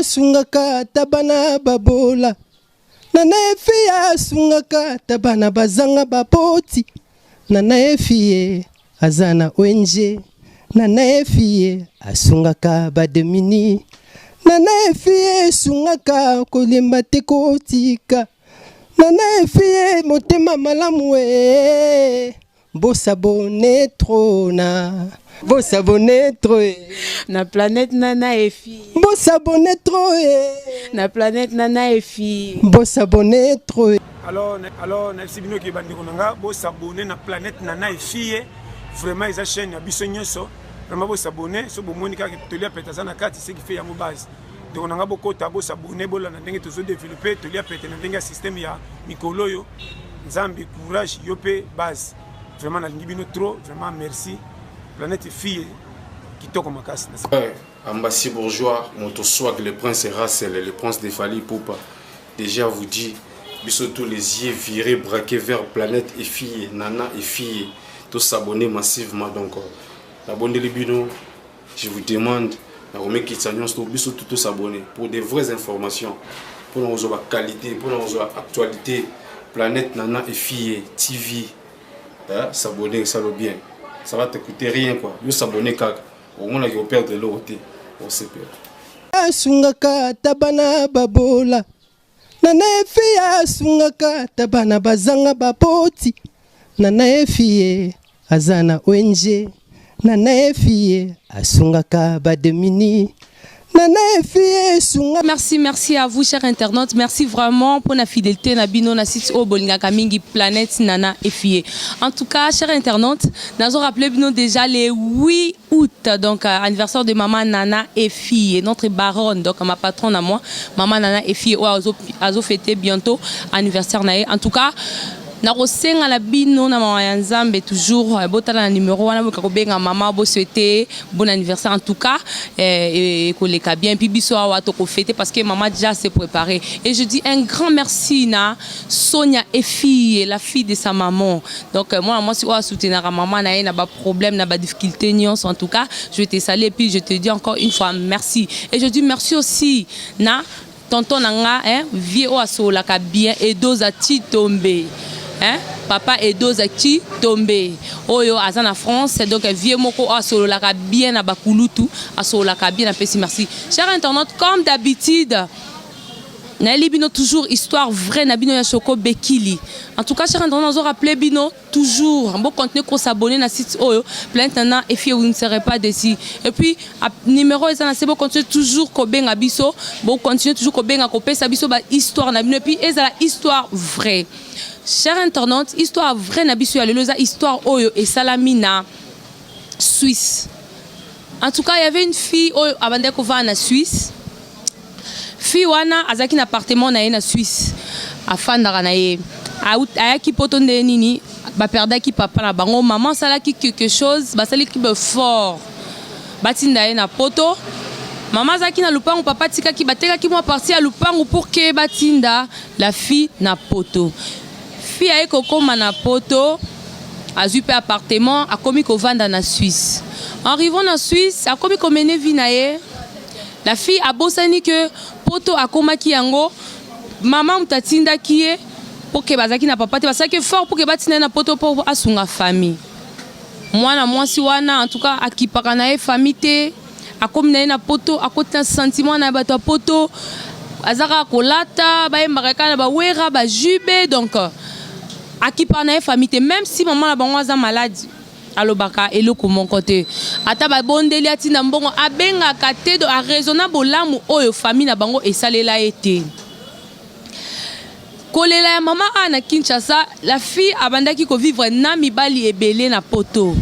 sungaka tabana babola. Nana efia sungaka tabana bazanga bapoti. Nana efie azana wenje. Nana efie asungaka bademini. Nana efie sungaka kolimba tekotika. Nana efie motema malamwe. Bossa bonnet trona. Bossa bonnet trop. Na planète Nana et fille. Bossa bonnet trop. Na planète Nana et fille. Bossa bonnet trop. Alors, merci bino ki bandi konanga. Bossa bonnet na planète Nana et fille. Vraiment, ils chaîne ya biso nyonso. Vraiment bossa bonnet. So bomoni ka tolia petazana kati c'est qui fait yango base. Donc on a beaucoup de bossa bonnet bola na ndenge tozo développer tolia pete na ndenge système ya mikolo yo. Nzambi courage yopé base. Vraiment na ngibino trop. Vraiment merci. Planète fille qui toque ma casse. Ambassy bourgeois, mon swag, le prince Racel, le prince de Fali Poupa. Déjà vous dit, bisous tous les yeux virés, braqués vers planète et fille, nana et fille. Tous s'abonner massivement donc. Abonnez les binos, je vous demande, bisous tous s'abonner pour des vraies informations, pour nous avoir qualité, pour nous avoir actualité. Planète nana et fille, TV, s'abonner, ça va bien. Ça va te coûter rien quoi. Vous s'abonner car au moins là, ils vont perdre l'eau. On se perd. Sungaka tabana babola. Nana efia sungaka tabana bazanga bapoti. Nana efie azana wenje. Nana efie asungaka bademini. Merci à vous, chers internautes. Merci vraiment pour la fidélité. Nabino na site au Bolinga Kamingi Planète Nana et Fille. En tout cas, chers internautes, nous avons rappelé déjà le 8 août, donc anniversaire de maman Nana et Fille, notre baronne, donc ma patronne à moi, maman Nana et Fille, a fêté bientôt anniversaire nae. En tout cas, na kosenga la bino na mama nzambe toujours botala na numéro wana boka kobenga mama bo souhaiter bon anniversaire en tout cas et koleka bien puis biso awa to ko fêter parce que maman déjà s'est préparée et je dis un grand merci na Sonia et fille la fille de sa maman donc moi si on soutenir maman na ba problème na ba difficulté nyons en tout cas je vais te saluer et puis je te dis encore une fois merci et je dis merci aussi na tonton nanga vieux o asola ka bien et dos a ti tomber. Papa et deux actifs tombés. Oyo azana France donc vieux moko a solo la bien à bakulutu a solo la bien à pessi merci. Chers internautes comme d'habitude Naeli bino toujours histoire vraie nabino ya Choco Bekili. En tout cas chers internautes on rappelé bino toujours un bon contenu qu'on s'abonner na site Oyo Planète Nana et fille vous ne serez pas déçus. Et puis numéro ezana c'est bon continuer toujours ko benga biso bon continuer toujours ko benga ko pesa biso ba histoire na bino et puis ezala histoire vraie. Chers internautes, histoire vraie nabisu aleloza histoire oyo et salamina Suisse. En tout cas, il y avait une fille oyo abande ko va na Suisse. Fille wana azaki na appartement na Suisse. Afandaka na ye. Ayaki poto nde nini ba perdaki papa na bango maman salaki quelque chose, ba salaki be fort. Batinda ye na poto. Maman zaki na lupango papa tikaki batekaki moi parti à lupango pour que batinda la fille na poto. Fille a kokoma na poto a zupe appartement a komi ko vanda na Suisse. En arrivant en Suisse a komi ko mener vie na ye. La fille a bosani que poto a komaki yango maman mutatinda kiye pour que bazaki na papa te basaki fort pour que batina na poto pour asunga famille. Mwana mwasi wana en tout cas akipaka na ye famille te a komi na ye na poto a côté sentiment na bato poto azaka kolata ba embaka na ba wera ba jube donc akipa na famille même si maman la bango aza malade alobaka eloko mon côté ata ba bondeli atina mbongo abenga kate do a raisonnable lamu oyo famille na bango esalela ete kolela ya mama ana Kinshasa la fille abandaki ko vivre na mibali ebele na poto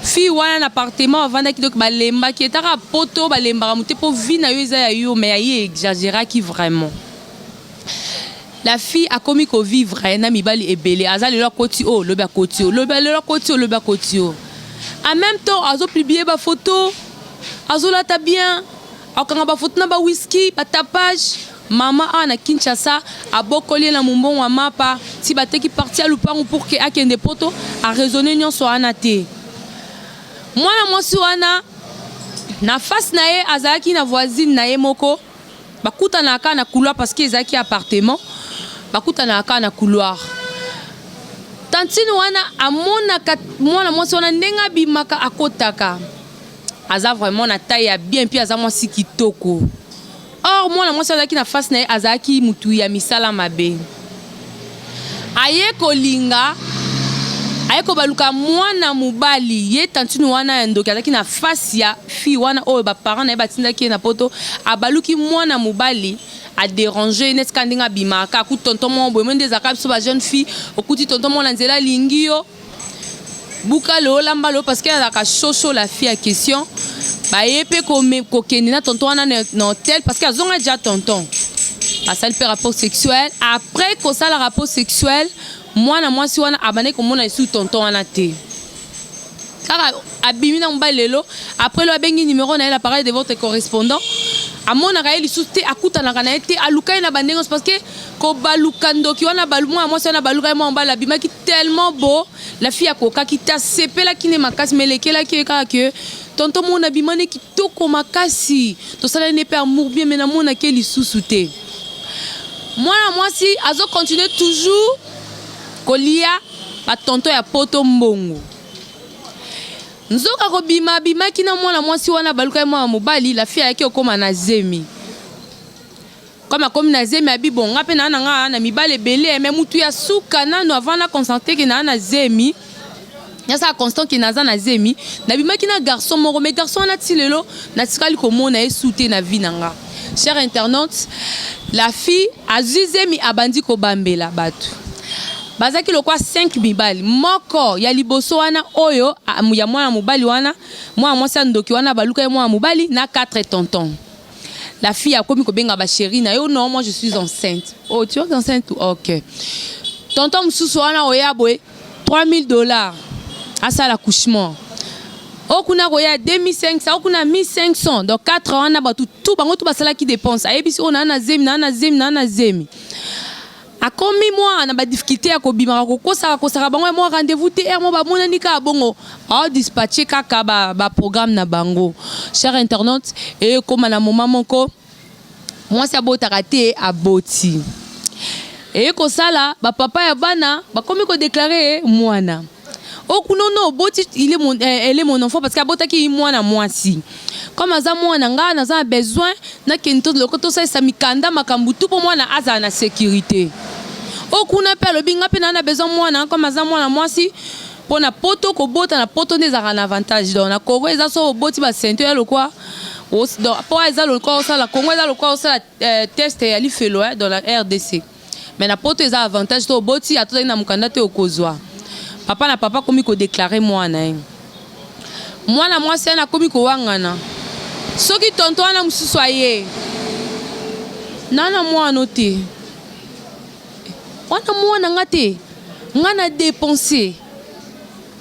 fille wana na appartement avandaki donc balemba ki etaka poto balemba muté po vie na yo eza ya yo mais ayi exagéra qui vraiment. La fille a commis qu'au vivre na mibali ebele azali lo koti o lo ba koti o lo ba koti o en même temps azo publier ba photo azo la ta bien akanga ba photo na ba whisky ba tapage mama ana Kinshasa a bokoli na mumbongo wa mapa ti bateki parti à lupango pour que akende poto a raisonner nyonso ana te mwana mwasi wana na face na ye azaki na voisine na ye moko bakutanaka na couloir parce que ezaki appartement bakutanaka na couloir tantine wana amonaka mwana mwasi wana ndenge abimaka akotaka aza vraiment na taille ya bien puis aza mwasi kitoko or mwana mwasi azalaki na face na ye azalaki mutu ya misala mabe aye kolinga aye kobaluka mwana mobali ye tantine wana ya ndoki azalaki na face ya fille wana oyo baparent na ye batindaki ye na poto abaluki mwana mobali a déranger n'est-ce quand ndinga bimaka ku tonton mon boye nde zaka biso ba jeune fille okuti tonton mon nzela lingi yo buka le olamba lo parce que la chocho la fille à question ba yepe ko kende na tonton wana na hôtel parce que azonga déjà tonton a ça le rapport sexuel après que ça le rapport sexuel moi na moi si wana abane ko mona sous tonton wana te car abimi na mbalelo après le bengi numéro na l'appareil de votre correspondant amona kaeli souté akutana kana été alukai na bandengos parce que ko balukando ki wana balu moi ça na balukai moi mbala bimaki tellement beau la fille a koka ki ta sepela ki ne makasi melekela ki ka que tonton mona bimane ki toko makasi to sala ne pe amour bien mais na mona keli souté moi si azo continuer toujours kolia ba tonton ya poto mbongo nzoka ko bima kina mwana mwasi wana baluka mwa mobali la fille yake okoma na zemi comme na zemi abi bon ngape na nga na mibale belé mais mutu ya suka nano avant na consenté que na zemi ya sa constant que naza na zemi na bima kina garçon moko mais garçon na tilelo na tikali ko mona e souté na vie nanga cher internaute la fille azuzemi abandi ko bambela batu bazaki lokwa 5 mibali moko ya liboso wana oyo ya mwana mobali wana mwana mwasi ndoki wana baluka mwana mobali na 4 tontons la fille a komi ko benga ba chérie na yo non moi je suis enceinte oh tu es enceinte OK tonton msusu wana oyabwe $3000 à ça l'accouchement okuna koya 2500 okuna 1500 donc 4 wana batu tout bango tout basala ki dépense ayebisi ona na zemi akomi moi na ba difficulté ya kobima ko kosaka bango moi rendez-vous TR moi ba mona nika bongo a dispatcher kaka ba programme na bango cher internaute et comme na moment moko moi c'est abota raté aboti et ko sala ba papa ya bana ba komi ko déclarer mwana okunono boti elle est mon enfant parce qu'abota ki mwana mwasi comme aza mwana nga naza besoin na kento lokoto sa mikanda makambutu po mwana aza na sécurité okuna pe lobinga pe na besoin mwana comme aza mwana mwasi pona poto ko bota na poto des avantage donc na Congo eza so boti ba ceinture le quoi donc po eza le quoi ça la Congo eza le quoi ça test ya li felo dans la RDC mais na poto eza avantage to boti atoza na mukanda te okozwa papa na papa komi ko déclarer mwana mwasi na komi ko wangana soki tonton na mususu aye nana mwana te wana mwana ngate ngana dépenser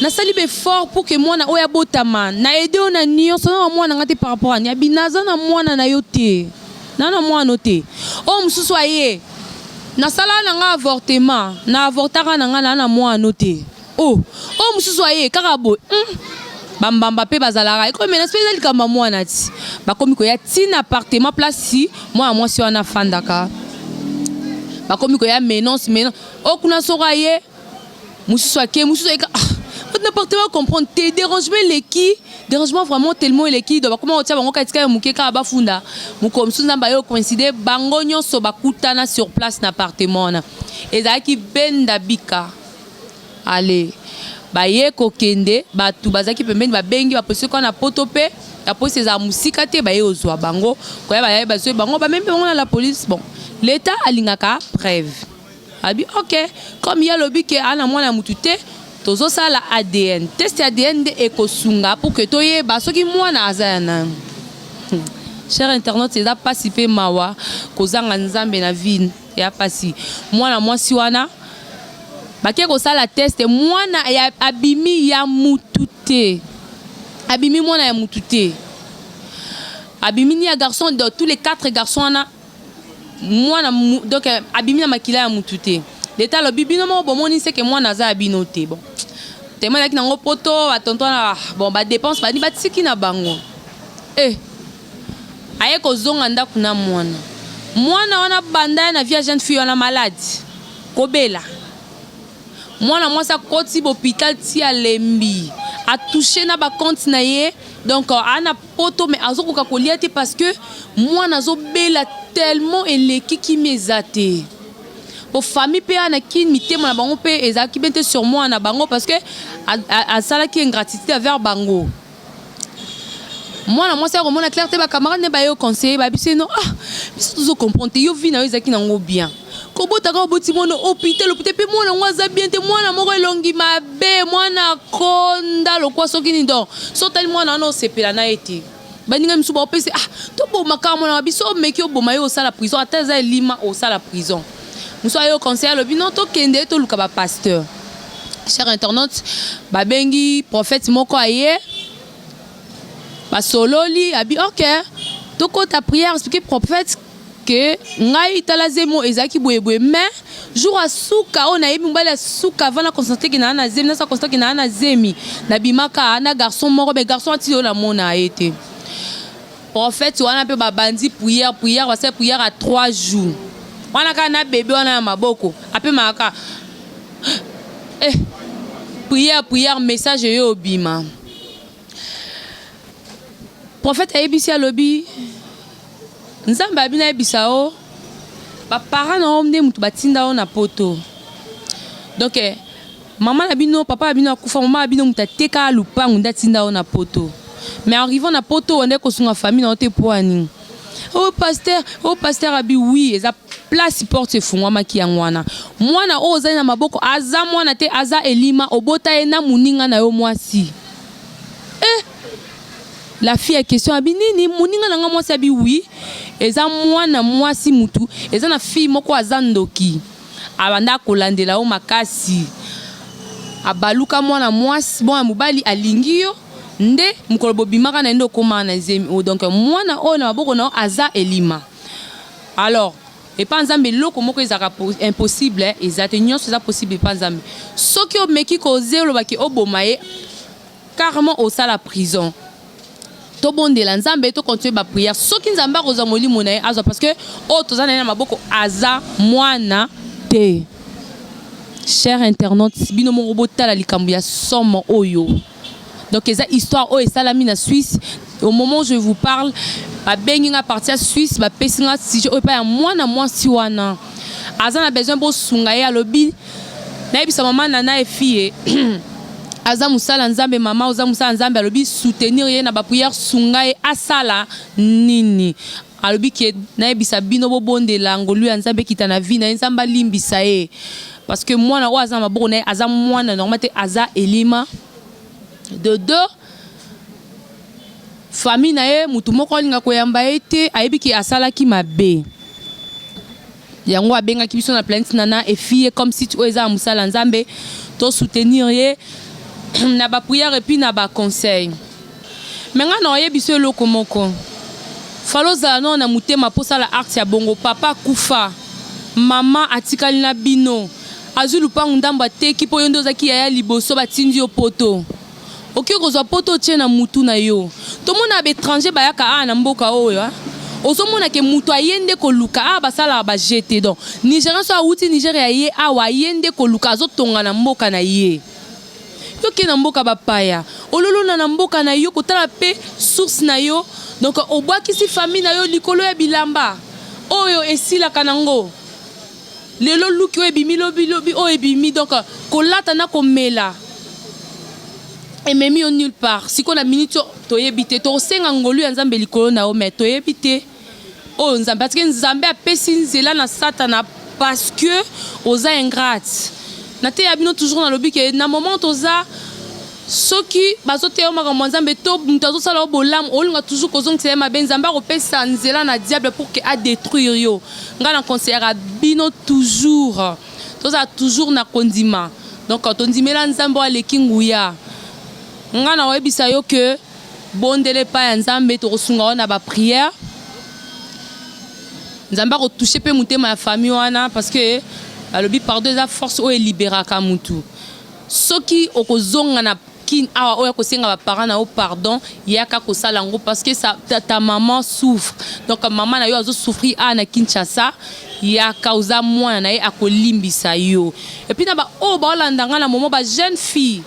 na sali be fort pour que mwana oya botama na aider ona nyonso na mwana ngate par rapport à ni abinaza na mwana na yote nana mwana te o mususu aye na sala na nga avortement na avortaka na nga na mwana te o mususu aye karabo bambamba pe bazalaka ko mena spécial kamba mwana ti bakomi ko ya tina appartement place si moi si wana fandaka bakomi ko ya menos okuna soka ye mususu eka votre appartement comprendre tes dérangement vraiment tellement leki donc comment otia bango katika mukeka bafunda muko msunza mba yo coïncider bango nyonso bakutana sur place na appartement na ezaki benda bika allez baye kokende batu bazaki pembeni babengi baposi ko na poto pe aposi za musika te baye ozwa bango ko ya baye bazwe bango ba même bango na la police bon l'état alingaka preuve abi OK comme il y a lobby que ana mwana mutute tozo sala ADN test ADN de ekosunga pour que toye ba soki mwana azana cher internaute eza pasi pe mawa kozanga nzambe na vie ya pasi mwana mwasi wana baké ko sala test mwana ya abimi ya mutute abimi mwana ya mutute abimi ni ya garçon de tous les 4 garçons na mwana donc abimi na makila ya mutute l'état le bibino mo bon moni c'est que mwana za abinoté bon tellementaki nango poto atonto na bon ba dépense ba ni batiki na bango aye ko zonga ndaku na mwana mwana wana banda na via jeune fille wana malade kobela mwana mwasi akoti hôpital ti alembi a touché na ba compte na ye donc ana poto mais azokoka kolia te parce que mwana azobela tellement eleki kimeza te pour famille pe ana kin mitema na bango pe ezaki bente sur moi na bango parce que asala ki ingratitude envers bango mwana mwasi akomona clair te ba camarade ne ba yo conseiller ba bise non biso tuzo comprendre yo vi na yo ezaki nango bien kobota ka boti mona hôpital pe mwana ngwaza bien te mwana moko elongi mabe mwana konda lokwa soki ni donc so tel mwana no sepela na ete baninga misuba opese to boma ka mwana biso meki oboma yo sala prison ataza lima au sala prison muso ayo conseiller le bino to kende to luka ba pasteur cher internaute ba bengi prophète moko aye ba sololi abi OK to ko ta prière expliquer prophète que ngai talazemo ezaki boyeboye mais jour asuka on a yebi mbala suka vana constater que na zemi na sa constater que na zemi na bimaka na garçon moko be garçon ati na mona été prophète wana pe ba bandi prière va faire prière à 3 jours wana ka na bébé wana maboko ape maka prière message yo bima prophète ayebisi alobi nzambe abina ebisa o ba parents na omne mutu batinda o na poto donc maman na bino papa na bino akufa maman na bino mutu ateka lupangu ndatinda o na poto mais arrivant na poto on est kosunga famille na ote poani oh pasteur abi oui eza place porte fungwa maki ya mwana mwana o ozali na maboko aza mwana te aza elima obota ena muninga na yo mwasi la fille a question abi nini muninga na nga mwasi abi oui eza mwana mwasi mutu eza na fille moko aza ndoki abanda kolandela o makasi abaluka mwana mwasi bon mobali alingi yo nde mukolo bobimaka na ndo koma na zemi donc mwana o na maboko na aza elima alors et pas nzambe loko moko ezaka impossible ezate nyonso eza possible pas nzambe soki o meki ko zelo baki obomaye carrément au sala prison to bondela nzambe to continuer ba prière soki nzamba koza molimo na ye azwa parce que o tozana na maboko aza mwana te cher internaute bino mo robotala likambo ya somo oyo donc eza histoire o esalami na Suisse au moment où je vous parle ba benginga partir Suisse ba pesinga si je pas ya mwana mwasi wana azana besoin bo sunga ya lobi na ebisa mama nana e fille aza musala nzambe mama oza musala nzambe alobi soutenir ye na ba prière sunga e asala nini alobi ke na ebisa bino bo bondela ngolu ya nzambe kita na vie na nzamba limbisa e parce que mwana o aza maboko na aza mwana normalement aza elima de deux famille na ye mutu moko linga koyamba ete ayebi ki asala ki mabe yango abenga ki biso na planète nana e fille comme si tu eza musala nzambe to soutenir ye na ba prière et puis na ba conseil menga na oyebi biso eloko moko faloza no na mutema posa la art ya bongo papa kufa mama atikali na bino azulu pangu ndamba teki po yondo zaki ya liboso batindi yo poto oki kozwa poto tie na mutu na yo to mona ba étranger bayaka na mboka oyo ozomona ke mutu ayende koluka basala ba jeter donc Nigérian so awuti Nigeria ye awa yende koluka azotonga na mboka na ye yoki na mboka bapaya ololona na mboka na yo kotala pe source na yo donc obwakisi famille na yo likolo ya bilamba oyo esilaka nango lelo luki o ebimi lobi o ebimi donc kolata na komela ememi o nulle part siko na minute toyebite to senga ngolu ya nzambe likolo na o mais toyebite o nzambe parce que nzambe apesi nzela na satana parce que oza ingrate na te ya bino toujours na lobi ke na moment oza soki bazote o makambo nzambe to mutu azosala o bolamu olinga toujours kozongisa mabe nzambe akopesa nzela na diable pour que a détruire yo nga na conseillera bino toujours toza toujours na kondima donc tondimela nzambe aleki nguya nga na oyebisa yo ke bondele pa ya nzambe tokosunga na ba prière nzambe akotouche pe mutema ya famille wana parce que alobi pardon eza force o elibéraka mutu soki okozonga na kin awa oya kosenga ba parents na o pardon yaka kosala ngo parce que ta maman souffre donc maman na yo azo souffrir na Kinshasa ya causa mwana na ye akolimbisa yo et puis na ba o ba landanga na moment ba jeune fille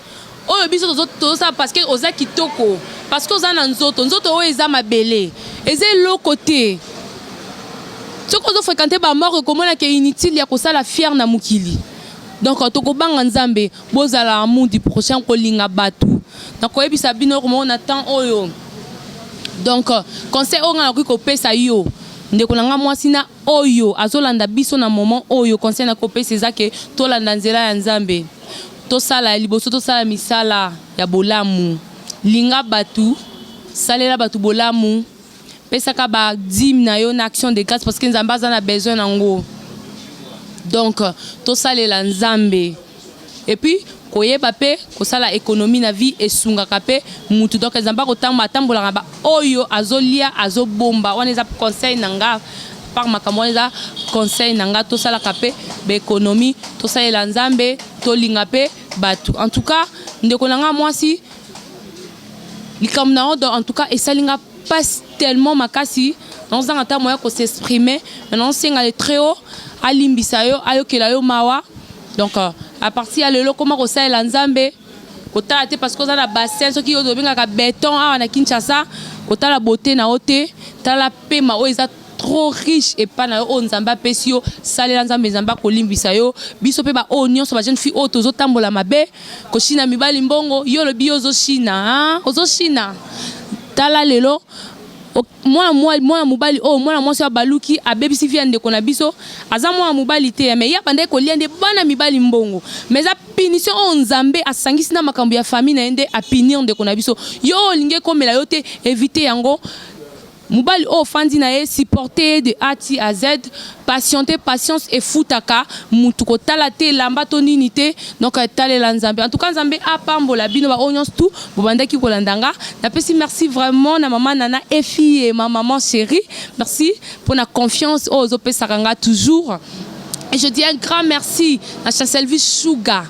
oyo biso toza parce que oza kitoko parce que oza na nzoto oyo eza mabele eza lo côté ce qu'on doit fréquenter ba mort comme on a que inutile ya kosala fier na mukili donc tokobanga nzambe bozala amour du prochain kolinga batu donc oyebisa bino comme on attend oyo donc conseil on a ko pesa yo ndeko nanga mwasi na oyo azolanda biso na moment oyo conseil na ko pesa ezake tolanda nzela ya nzambe tosala liboso tosala misala ya bolamu linga batu salela batu bolamu pesa ka ba dim na yo na action de grâce parce que nzambe a besoin nango donc tosalela nzambe et puis koyeba pe kosala économie na vie esungaka pe mutu donc nzambe kotamba atambolaka ba oyo azolia azobomba wana eza conseil nanga par makambo eza conseil nanga tosalaka pe ba économie tosalela nzambe tolinga pe batu en tout cas ndeko nanga mwasi likambo na odo en tout cas esalinga pas tellement makasi dans un temps moyen qu'on s'exprimer maintenant c'est le très haut à limbisayo ayo kelayo mawa donc à partir de là comment on sait l'anzambe kota te parce que ça la bassin ce qui au dobinga ka béton à na Kinshasa kota la beauté na ote ta la pema o isa trop riche et pas na o nzamba pesio sale l'anzambe nzamba ko limbisayo biso pe ba oignon so ba jeune fille o tozo tambola mabe ko china mibali mbongo yo le biozo china ozo china tala lelo moi mobali oh moi mwasi ya baluki abebisi fia ndeko na biso aza moi mobali te mais ya bande ko liende bana mibali mbongo mais a punition on nzambe asangisi na makambo ya famille na ende a punir ndeko na biso yo linge komela yo te éviter yango mobali o fandi na ye supporter de A à Z patienter patience et futaka mutu ko tala te lamba to nini te donc talela nzambe en tout cas nzambe apambola bino ba onions tout bobandaki ko landanga na pesi merci vraiment na maman nana Efi et ma maman chérie merci pour la confiance aux opesaranga toujours et je dis un grand merci à Chasselvi Sugar.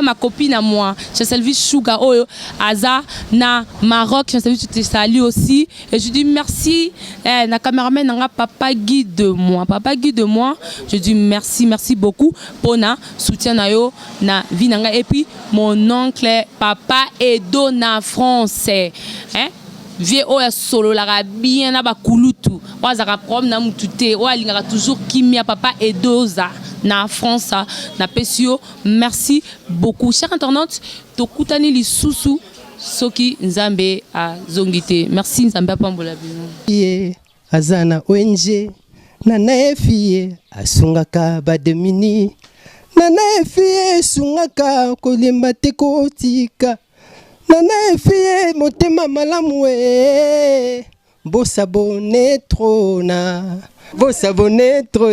Ma copine à moi, Chasselvi Sugar Oyo, Aza, na Maroc, Chasselvi, tu te salues aussi. Et je dis merci, na caméraman, na papa guide-moi. Papa guide-moi, je dis merci, merci beaucoup pour na soutien na yo, na vie nanga. Et puis, mon oncle, papa Edo na français. Vieux oya solo la bien na ba kulutu. Oya zaka prom na mutute. Oya lingaka toujours kimia papa Edoza. Na France, na pesio, merci beaucoup. Chers internautes, tokutani li susu soki nzambe a zongite. Merci nzambe pambola bino. Ye azana ONG nana efie asungaka bademini nana efie sungaka kolemba te kotika nana efie motema malamu e bosabone trop na bosabone trop